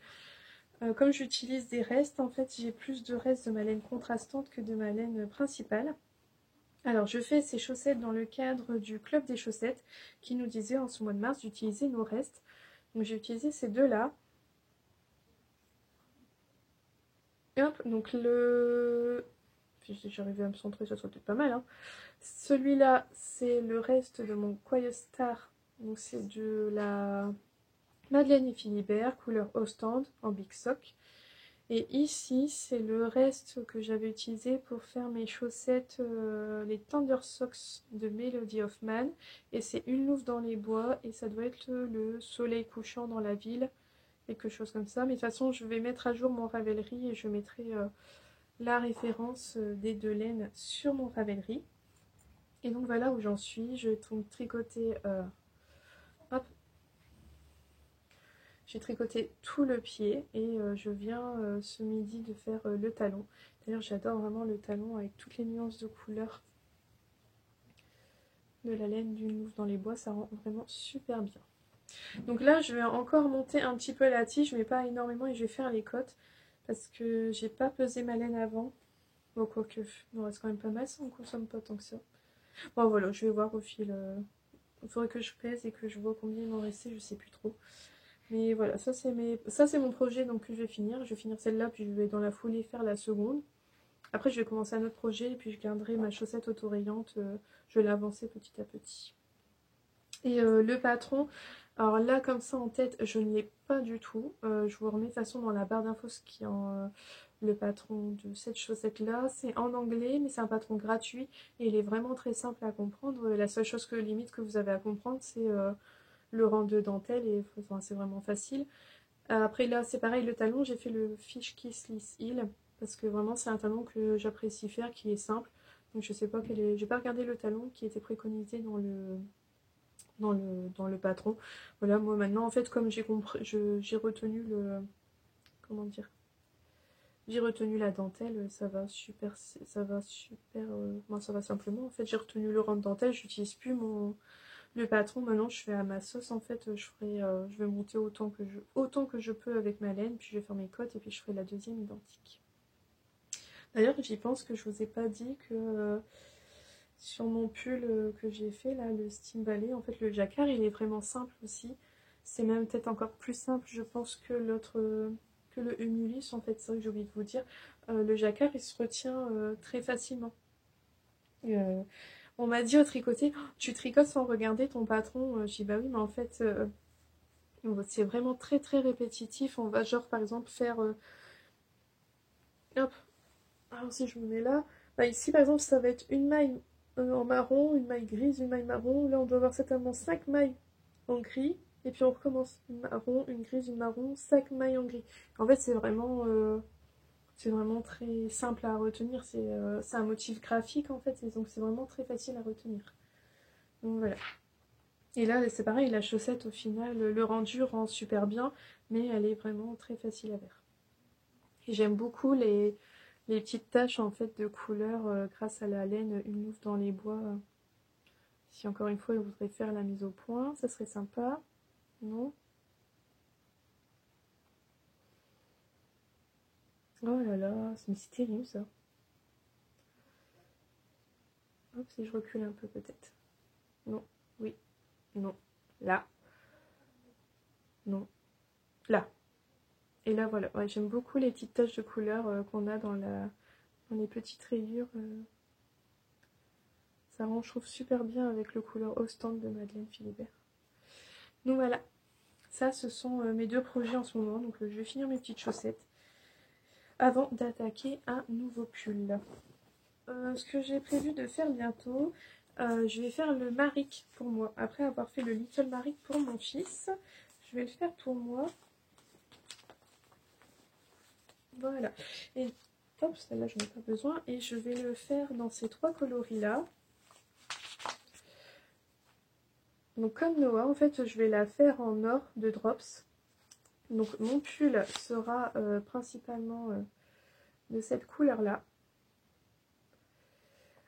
comme j'utilise des restes, en fait j'ai plus de restes de ma laine contrastante que de ma laine principale. Alors je fais ces chaussettes dans le cadre du club des chaussettes qui nous disait en ce mois de mars d'utiliser nos restes. Donc j'ai utilisé ces deux-là. Et hop, donc si j'arrivais à me centrer, ça serait peut-être pas mal. Hein. Celui-là, c'est le reste de mon Quiet Star. Donc c'est de la Madeleine et Philibert, couleur Ostende, en Big Sock. Et ici, c'est le reste que j'avais utilisé pour faire mes chaussettes, les Tender Socks de Melody of Man. Et c'est une louve dans les bois, et ça doit être le soleil couchant dans la ville, quelque chose comme ça. Mais de toute façon, je vais mettre à jour mon Ravelry et je mettrai la référence des deux laines sur mon Ravelry. Et donc voilà où j'en suis. Je vais tricoter... hop, j'ai tricoté tout le pied et je viens ce midi de faire le talon. D'ailleurs j'adore vraiment le talon avec toutes les nuances de couleurs de la laine d'une louve dans les bois, ça rend vraiment super bien. Donc là je vais encore monter un petit peu la tige, mais pas énormément, et je vais faire les côtes parce que j'ai pas pesé ma laine avant. Bon quoique, il en reste quand même pas mal, ça on consomme pas tant que ça. Bon voilà, je vais voir au fil. Il faudrait que je pèse et que je vois combien il m'en restait, je sais plus trop. Mais voilà, ça c'est mon projet donc que je vais finir. Je vais finir celle-là, puis je vais dans la foulée faire la seconde. Après je vais commencer un autre projet et puis je garderai ma chaussette autorayante. Je vais l'avancer petit à petit. Et le patron, alors là comme ça en tête, je ne l'ai pas du tout. Je vous remets de toute façon dans la barre d'infos ce qui est le patron de cette chaussette-là. C'est en anglais, mais c'est un patron gratuit et il est vraiment très simple à comprendre. La seule chose que limite que vous avez à comprendre, c'est le rang de dentelle et enfin, c'est vraiment facile. Après là c'est pareil, le talon, j'ai fait le Fish Kiss Liss Heel parce que vraiment c'est un talon que j'apprécie faire, qui est simple. Donc je sais pas quel est, j'ai pas regardé le talon qui était préconisé dans le patron. Voilà, moi maintenant en fait comme j'ai compris, j'ai retenu le, comment dire, j'ai retenu la dentelle, ça va super, moi ça va simplement. En fait j'ai retenu le rang de dentelle, j'utilise plus le patron. Maintenant je fais à ma sauce en fait. Je vais monter autant que je peux avec ma laine, puis je vais faire mes côtes et puis je ferai la deuxième identique. D'ailleurs j'y pense que je vous ai pas dit que sur mon pull que j'ai fait là, le Steam Ballet, en fait le jacquard il est vraiment simple aussi. C'est même peut-être encore plus simple je pense que l'autre, que le Humulis en fait. C'est vrai que j'ai oublié de vous dire. Le jacquard il se retient très facilement. On m'a dit au tricoté, oh, tu tricotes sans regarder ton patron. Je dis bah oui, mais en fait, c'est vraiment très très répétitif. On va genre par exemple faire... hop, alors si je me mets là, bah, ici par exemple ça va être une maille en marron, une maille grise, une maille marron. Là on doit avoir certainement 5 mailles en gris. Et puis on recommence, une marron, une grise, une marron, 5 mailles en gris. En fait c'est vraiment très simple à retenir. C'est un motif graphique en fait, et donc c'est vraiment très facile à retenir. Donc voilà. Et là, c'est pareil, la chaussette, au final, le rendu rend super bien, mais elle est vraiment très facile à faire. Et j'aime beaucoup les petites taches, en fait, de couleur grâce à la laine Une louve dans les bois. Si, encore une fois, vous voudrez faire la mise au point, ça serait sympa. Non? Oh là là, c'est terrible, ça. Hop, si je recule un peu, peut-être. Non, oui, non. Là, non, là. Et là, voilà. Ouais, j'aime beaucoup les petites taches de couleur qu'on a dans les petites rayures. Ça rend, je trouve, super bien avec le couleur Ostende de Madeleine Philibert. Donc voilà. Ça, ce sont mes deux projets en ce moment. Donc je vais finir mes petites chaussettes avant d'attaquer un nouveau pull. Ce que j'ai prévu de faire bientôt, je vais faire le Marik pour moi. Après avoir fait le Little Marik pour mon fils, je vais le faire pour moi. Voilà. Et hop, celle-là, je n'en ai pas besoin. Et je vais le faire dans ces trois coloris-là. Donc comme Noah, en fait, je vais la faire en or de drops. Donc mon pull sera principalement de cette couleur-là.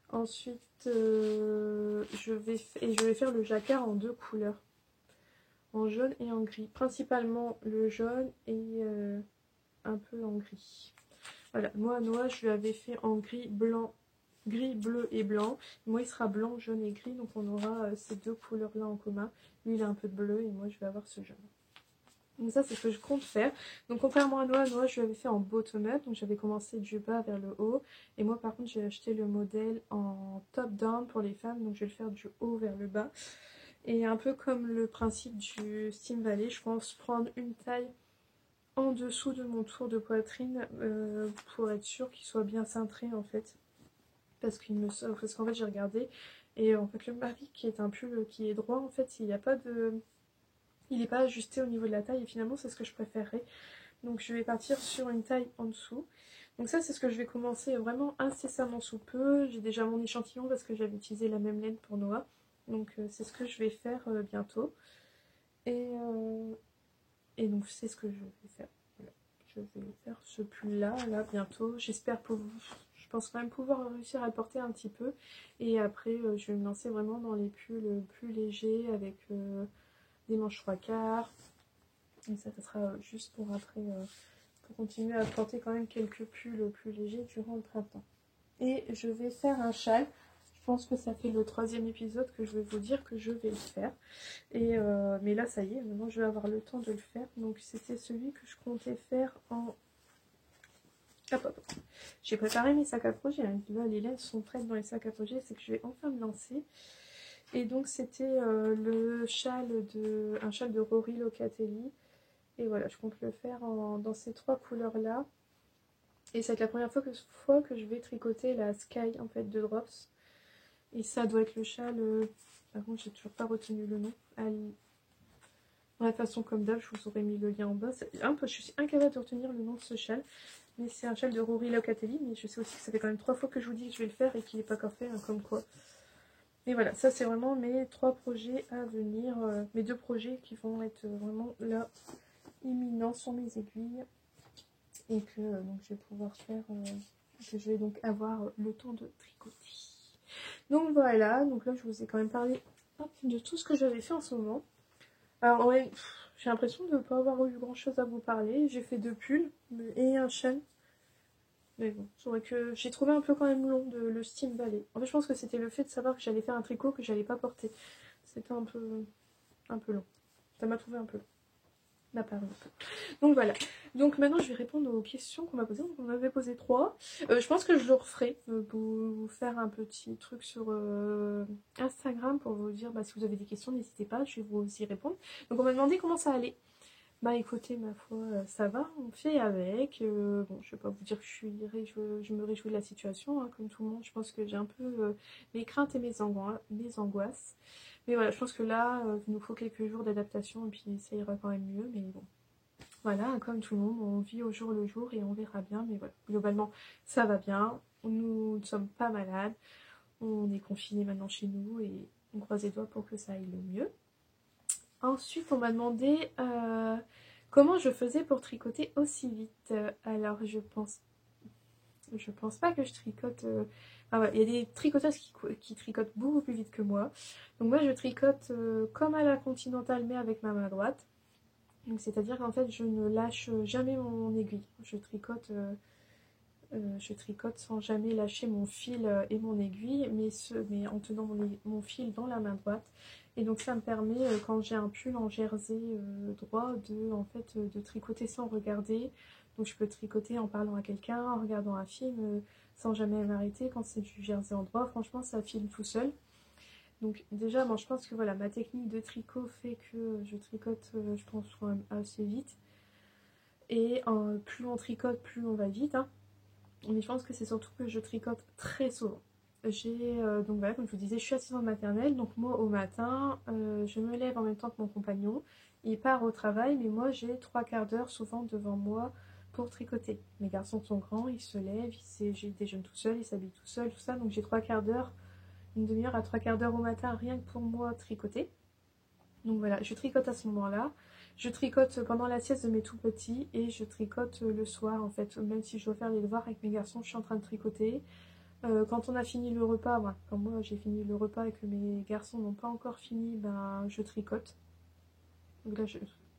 Ensuite, je vais faire le jacquard en deux couleurs. en jaune et en gris. Principalement le jaune et un peu en gris. Voilà, moi Noah je lui avais fait en gris, blanc, gris, bleu et blanc. Moi il sera blanc, jaune et gris, donc on aura ces deux couleurs là en commun. Lui il a un peu de bleu et moi je vais avoir ce jaune. Donc ça c'est ce que je compte faire. Donc contrairement à Noah je l'avais fait en bottom-up. Donc j'avais commencé du bas vers le haut. Et moi par contre j'ai acheté le modèle en top-down pour les femmes. Donc je vais le faire du haut vers le bas. Et un peu comme le principe du Steam Valley, je pense prendre une taille en dessous de mon tour de poitrine pour être sûr qu'il soit bien cintré en fait. Parce qu'en fait j'ai regardé et en fait le mari qui est un pull qui est droit en fait il n'y a pas de... Il n'est pas ajusté au niveau de la taille et finalement c'est ce que je préférerais. Donc je vais partir sur une taille en dessous. Donc ça c'est ce que je vais commencer vraiment incessamment sous peu. J'ai déjà mon échantillon parce que j'avais utilisé la même laine pour Noah. Donc c'est ce que je vais faire bientôt. Et donc c'est ce que je vais faire. Voilà. Je vais faire ce pull là bientôt. J'espère pouvoir... Je pense quand même pouvoir réussir à le porter un petit peu. Et après je vais me lancer vraiment dans les pulls plus légers avec... des manches 3/4 et ça sera juste pour après pour continuer à porter quand même quelques pulls plus légers durant le printemps. Et je vais faire un châle, je pense que ça fait le 3e épisode que je vais vous dire que je vais le faire et mais là ça y est, maintenant je vais avoir le temps de le faire. Donc c'était celui que je comptais faire en... Hop, hop. J'ai préparé mes sacs à projet, hein. Les laines sont prêtes dans les sacs à projet, c'est que je vais enfin me lancer. Et donc c'était un châle de Rory Locatelli. Et voilà, je compte le faire dans ces 3 couleurs là. Et c'est la première fois que je vais tricoter la Sky en fait de Drops. Et ça doit être le châle... Par contre j'ai toujours pas retenu le nom. De façon comme d'hab, je vous aurais mis le lien en bas. Je suis incapable de retenir le nom de ce châle. Mais c'est un châle de Rory Locatelli. Mais je sais aussi que ça fait quand même 3 fois que je vous dis que je vais le faire et qu'il n'est pas encore fait, hein, comme quoi. Et voilà, ça c'est vraiment mes 3 projets à venir, mes 2 projets qui vont être vraiment là, imminents sur mes aiguilles. Et que donc je vais pouvoir faire, que je vais donc avoir le temps de tricoter. Donc voilà, donc là je vous ai quand même parlé de tout ce que j'avais fait en ce moment. Alors ouais, j'ai l'impression de ne pas avoir eu grand chose à vous parler. J'ai fait 2 pulls et un châle. Mais bon, c'est vrai que j'ai trouvé un peu quand même long le Steam Ballet. En fait, je pense que c'était le fait de savoir que j'allais faire un tricot que j'allais pas porter. C'était un peu long. Ça m'a trouvé un peu long. M'a paru un peu. Donc voilà. Donc maintenant, je vais répondre aux questions qu'on m'a posées. Donc on m'avait posé 3. Je pense que je le referai pour vous faire un petit truc sur Instagram pour vous dire si vous avez des questions, n'hésitez pas, je vais vous y répondre. Donc on m'a demandé comment ça allait. Bah écoutez, ma foi, ça va, on fait avec. Bon, je vais pas vous dire que je me réjouis de la situation, hein, comme tout le monde. Je pense que j'ai un peu mes craintes et mes angoisses. Mais voilà, je pense que là, il nous faut quelques jours d'adaptation et puis ça ira quand même mieux. Mais bon, voilà, comme tout le monde, on vit au jour le jour et on verra bien. Mais voilà, globalement, ça va bien. Nous ne sommes pas malades. On est confinés maintenant chez nous et on croise les doigts pour que ça aille le mieux. Ensuite, on m'a demandé comment je faisais pour tricoter aussi vite. Alors, je pense pas que je tricote... Ah ouais, il y a des tricoteuses qui tricotent beaucoup plus vite que moi. Donc moi, je tricote comme à la continentale, mais avec ma main droite. Donc c'est-à-dire qu'en fait, je ne lâche jamais mon aiguille. Je tricote sans jamais lâcher mon fil et mon aiguille, mais en tenant mon fil dans la main droite. Et donc ça me permet, quand j'ai un pull en jersey droit, de tricoter sans regarder. Donc je peux tricoter en parlant à quelqu'un, en regardant un film, sans jamais m'arrêter. Quand c'est du jersey en droit, franchement ça file tout seul. Donc déjà, je pense que voilà, ma technique de tricot fait que je tricote, je pense, quand même assez vite. Et plus on tricote, plus on va vite, hein. Mais je pense que c'est surtout que je tricote très souvent. Donc voilà, comme je vous disais, je suis assistante maternelle. Donc moi, au matin, je me lève en même temps que mon compagnon. Il part au travail, mais moi, j'ai 3/4 d'heure souvent devant moi pour tricoter. Mes garçons sont grands, ils se lèvent, ils déjeunent tout seuls, ils s'habillent tout seuls, tout ça. Donc j'ai 3/4 d'heure, une demi-heure à 3/4 d'heure au matin, rien que pour moi tricoter. Donc voilà, je tricote à ce moment-là. Je tricote pendant la sieste de mes tout petits et je tricote le soir en fait. Même si je dois faire les devoirs avec mes garçons, je suis en train de tricoter. Quand on a fini le repas, quand moi j'ai fini le repas et que mes garçons n'ont pas encore fini, je tricote. Donc là,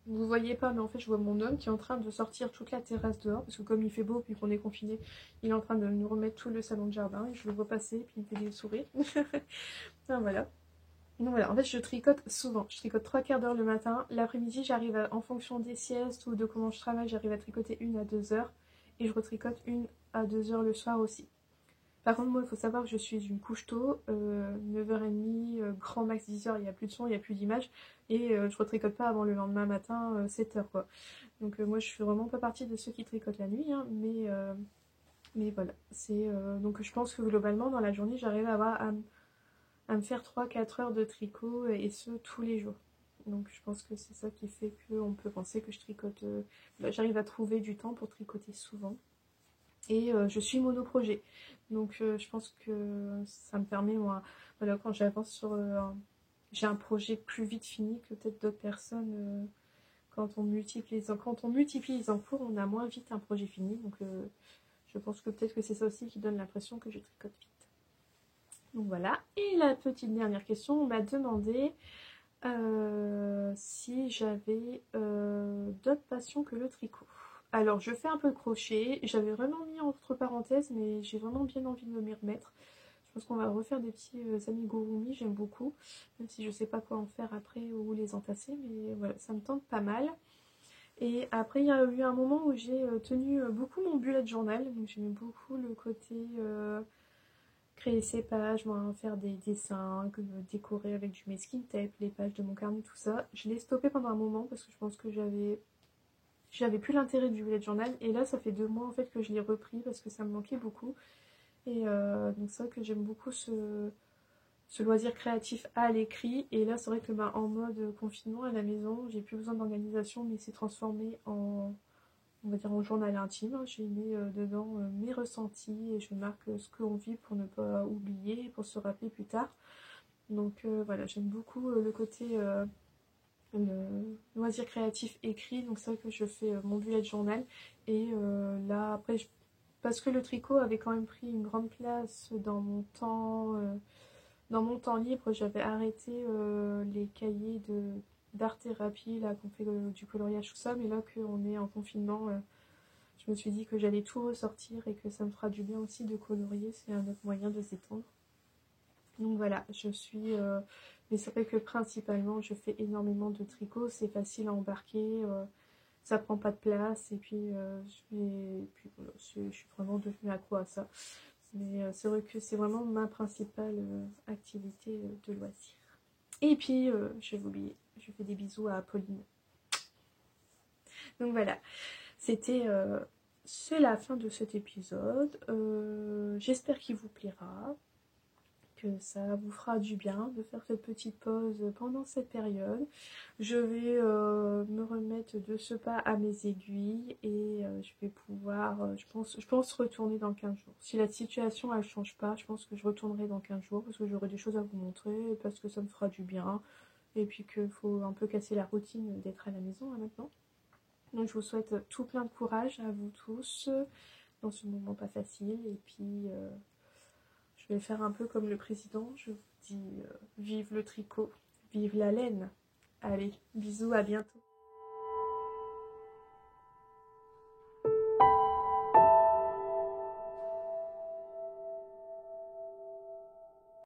vous voyez pas, mais en fait, je vois mon homme qui est en train de sortir toute la terrasse dehors, parce que comme il fait beau, puis qu'on est confiné, il est en train de nous remettre tout le salon de jardin, et je le vois passer, puis il me fait des sourires. Ah, voilà. Donc voilà, en fait, je tricote souvent. Je tricote 3 quarts d'heure le matin. L'après-midi, en fonction des siestes ou de comment je travaille, j'arrive à tricoter 1 à 2 heures. Et je retricote 1 à 2 heures le soir aussi. Par contre, moi, il faut savoir que je suis une couche tôt, 9h30, grand max 10h, il n'y a plus de son, il n'y a plus d'image. Et je retricote pas avant le lendemain matin, 7h quoi. Donc moi, je suis vraiment pas partie de ceux qui tricotent la nuit, hein, mais voilà. Donc je pense que globalement, dans la journée, j'arrive à me faire 3 4 heures de tricot et ce tous les jours. Donc je pense que c'est ça qui fait qu'on peut penser que je tricote. J'arrive à trouver du temps pour tricoter souvent. Et je suis monoprojet. Donc je pense que ça me permet, moi, voilà, quand j'avance sur... j'ai un projet plus vite fini que peut-être d'autres personnes. Quand on multiplie les encours, on a moins vite un projet fini. Donc je pense que peut-être que c'est ça aussi qui donne l'impression que je tricote vite. Donc voilà. Et la petite dernière question, on m'a demandé si j'avais d'autres passions que le tricot. Alors, je fais un peu de crochet. J'avais vraiment mis entre parenthèses, mais j'ai vraiment bien envie de m'y remettre. Je pense qu'on va refaire des petits amigurumi, j'aime beaucoup. Même si je sais pas quoi en faire après ou les entasser, mais voilà, ça me tente pas mal. Et après, il y a eu un moment où j'ai tenu beaucoup mon bullet journal. Donc, j'aimais beaucoup le côté créer ses pages, moi, faire des dessins, décorer avec du masking tape, les pages de mon carnet, tout ça. Je l'ai stoppé pendant un moment parce que je pense que j'avais plus l'intérêt du bullet journal. Et là, ça fait 2 mois en fait que je l'ai repris parce que ça me manquait beaucoup. Et donc c'est vrai que j'aime beaucoup ce loisir créatif à l'écrit. Et là, c'est vrai que en mode confinement à la maison, j'ai plus besoin d'organisation, mais c'est transformé en, on va dire, en journal intime. J'ai mis dedans mes ressentis et je marque ce qu'on vit pour ne pas oublier, pour se rappeler plus tard. Donc voilà, j'aime beaucoup le côté le loisir créatif écrit. Donc c'est vrai que je fais mon bullet journal. Et là, après, parce que le tricot avait quand même pris une grande place dans mon temps libre, j'avais arrêté les cahiers d'art thérapie, là, qu'on fait du coloriage, tout ça. Mais là qu'on est en confinement, je me suis dit que j'allais tout ressortir et que ça me fera du bien aussi de colorier. C'est un autre moyen de s'étendre. Donc voilà, je suis... mais c'est vrai que principalement, je fais énormément de tricot. C'est facile à embarquer. Ça prend pas de place. Et puis, voilà, je suis vraiment devenue accro à ça. Mais c'est vrai que c'est vraiment ma principale activité de loisir. Et puis, je vais oublier, je fais des bisous à Pauline. Donc voilà, c'était c'est la fin de cet épisode. J'espère qu'il vous plaira, que ça vous fera du bien de faire cette petite pause pendant cette période. Je vais me remettre de ce pas à mes aiguilles et je vais pouvoir, je pense retourner dans 15 jours. Si la situation elle change pas, je pense que je retournerai dans 15 jours parce que j'aurai des choses à vous montrer, parce que ça me fera du bien et puis qu'il faut un peu casser la routine d'être à la maison hein, maintenant. Donc je vous souhaite tout plein de courage à vous tous dans ce moment pas facile et puis je vais faire un peu comme le président, je vous dis vive le tricot, vive la laine. Allez, bisous, à bientôt.